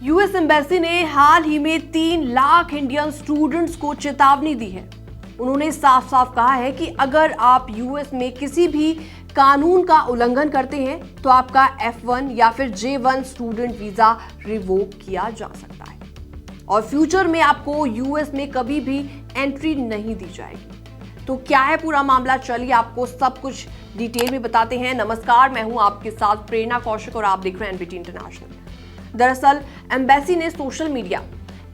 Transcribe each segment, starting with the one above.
US embassy ने हाल ही में 3 lakh Indian students को चेतावनी दी है। उन्होंने साफ साफ कहा है कि अगर आप यूएस में किसी भी कानून का उल्लंघन करते हैं तो आपका F1 या फिर J1 स्टूडेंट वीजा रिवोक किया जा सकता है और फ्यूचर में आपको यूएस में कभी भी एंट्री नहीं दी जाएगी। तो क्या है पूरा मामला, चलिए आपको सब कुछ डिटेल में बताते हैं। नमस्कार, मैं हूं आपके साथ प्रेरणा कौशिक और आप देख रहे हैं एनबीटी इंटरनेशनल। दरअसल एम्बेसी ने सोशल मीडिया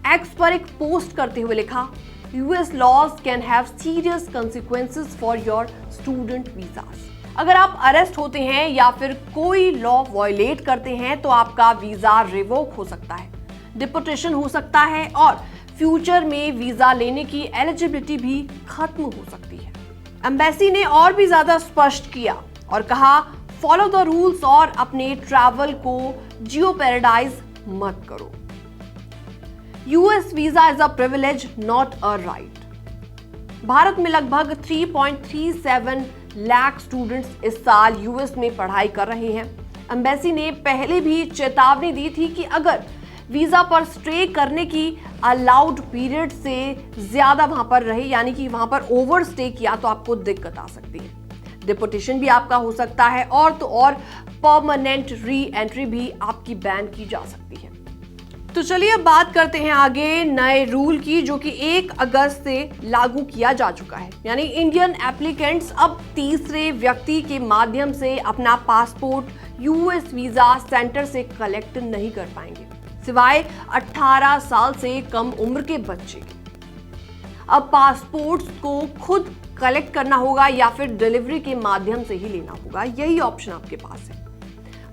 एक्स पर एक पोस्ट करते हुए लिखा, US laws can have serious consequences for your student visas. अगर आप अरेस्ट होते हैं या फिर कोई लॉ वायलेट करते हैं तो आपका वीजा रिवोक हो सकता है, डिपोर्टेशन हो सकता है और फ्यूचर में वीजा लेने की एलिजिबिलिटी भी खत्म हो सकती है। एम्बेसी ने और भी ज्यादा स्पष्ट किया और कहा, फॉलो द रूल्स और अपने ट्रैवल को जियो पैराडाइज मत करो। US visa is a privilege not a right. Bharat में लगभग 3.37 लाख स्टूडेंट्स इस साल यूएस में पढ़ाई कर रहे हैं। एम्बेसी ने पहले भी चेतावनी दी थी कि अगर वीजा पर स्टे करने की अलाउड पीरियड से ज्यादा वहां पर रहे, यानी कि वहां पर ओवर स्टे किया, तो आपको दिक्कत आ सकती है, डिपोर्टेशन भी आपका हो सकता है और तो और परमानेंट री एंट्री भी आपकी बैन की जा सकती है। तो चलिए अब बात करते हैं आगे नए रूल की, जो कि 1 अगस्त से लागू किया जा चुका है। यानी इंडियन एप्लीकेंट्स अब तीसरे व्यक्ति के माध्यम से अपना पासपोर्ट यूएस वीजा सेंटर से कलेक्ट नहीं कर पाएंगे, सिवाय 18 साल से कम उम्र के बच्चे के। अब पासपोर्ट्स को खुद कलेक्ट करना होगा या फिर डिलीवरी के माध्यम से ही लेना होगा, यही ऑप्शन आपके पास है।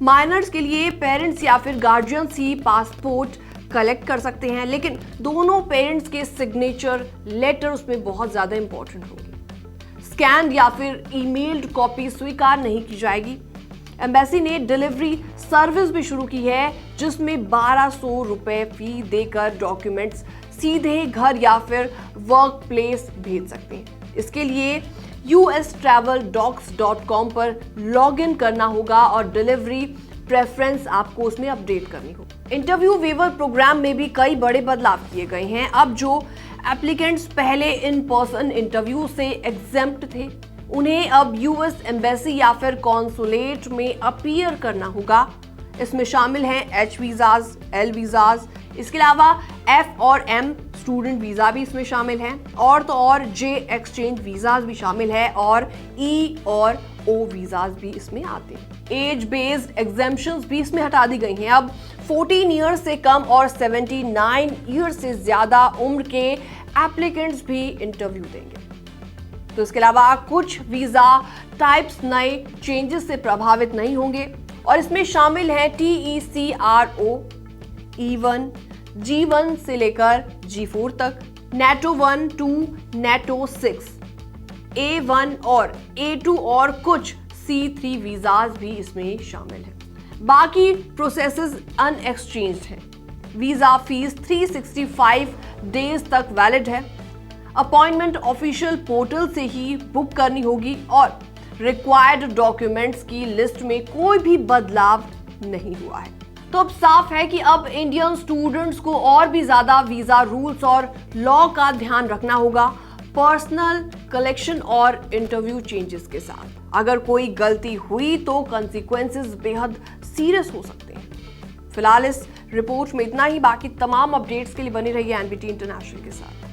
माइनर्स के लिए पेरेंट्स या फिर गार्जियंस ही पासपोर्ट कलेक्ट कर सकते हैं, लेकिन दोनों पेरेंट्स के सिग्नेचर लेटर उसमें बहुत ज्यादा इंपॉर्टेंट होंगे। स्कैन या फिर ईमेल्ड कॉपी स्वीकार नहीं की जाएगी। एम्बेसी ने डिलीवरी सर्विस भी शुरू की है, जिसमें 1200 रुपए फी देकर डॉक्यूमेंट्स सीधे घर या फिर वर्क प्लेस भेज सकते हैं। इसके लिए ustraveldocs.com पर लॉगिन करना होगा और डिलीवरी प्रेफरेंस आपको उसमें अपडेट करनी होगी। इंटरव्यू वेवर प्रोग्राम में भी कई बड़े बदलाव किए गए हैं। अब जो एप्लीकेंट्स पहले इन पर्सन इंटरव्यू से एग्जेम्प्ट थे, उन्हें अब यूएस एम्बेसी या फिर कॉन्सुलेट में अपीयर करना होगा। इसमें शामिल हैं H वीजाज, L वीजाज, इसके अलावा F और M स्टूडेंट वीजा भी इसमें शामिल हैं और तो और J एक्सचेंज वीजाज भी शामिल है और E और O वीजाज भी इसमें आते हैं। एज बेस्ड एग्जेम्पशंस भी इसमें हटा दी गई हैं। अब 14 ईयर से कम और 79 ईयर से ज्यादा उम्र के एप्लीकेंट्स भी इंटरव्यू देंगे। तो इसके अलावा कुछ वीजा टाइप्स नए चेंजेस से प्रभावित नहीं होंगे और इसमें शामिल है TECRO, E1, G1 से लेकर G4 तक, NATO 1 to NATO 6, A1 और A2 और कुछ C3 वीजाज भी इसमें शामिल हैं। बाकी प्रोसेसेस अनएक्सचेंज्ड हैं। वीजा फीस 365 डेज तक वैलिड है। अपॉइंटमेंट ऑफिशियल पोर्टल से ही बुक करनी होगी और रिक्वायर्ड डॉक्यूमेंट्स की लिस्ट में कोई भी बदलाव नहीं हुआ है। तो अब साफ है कि अब इंडियन स्टूडेंट्स को और भी ज्यादा वीजा रूल्स और लॉ का ध्यान रखना होगा, पर्सनल कलेक्शन और इंटरव्यू चेंजेस के साथ। अगर कोई गलती हुई तो कंसीक्वेंसेस बेहद सीरियस हो सकते हैं। फिलहाल इस रिपोर्ट में इतना ही। बाकी तमाम अपडेट्स के लिए बने रहिए एनबीटी इंटरनेशनल के साथ।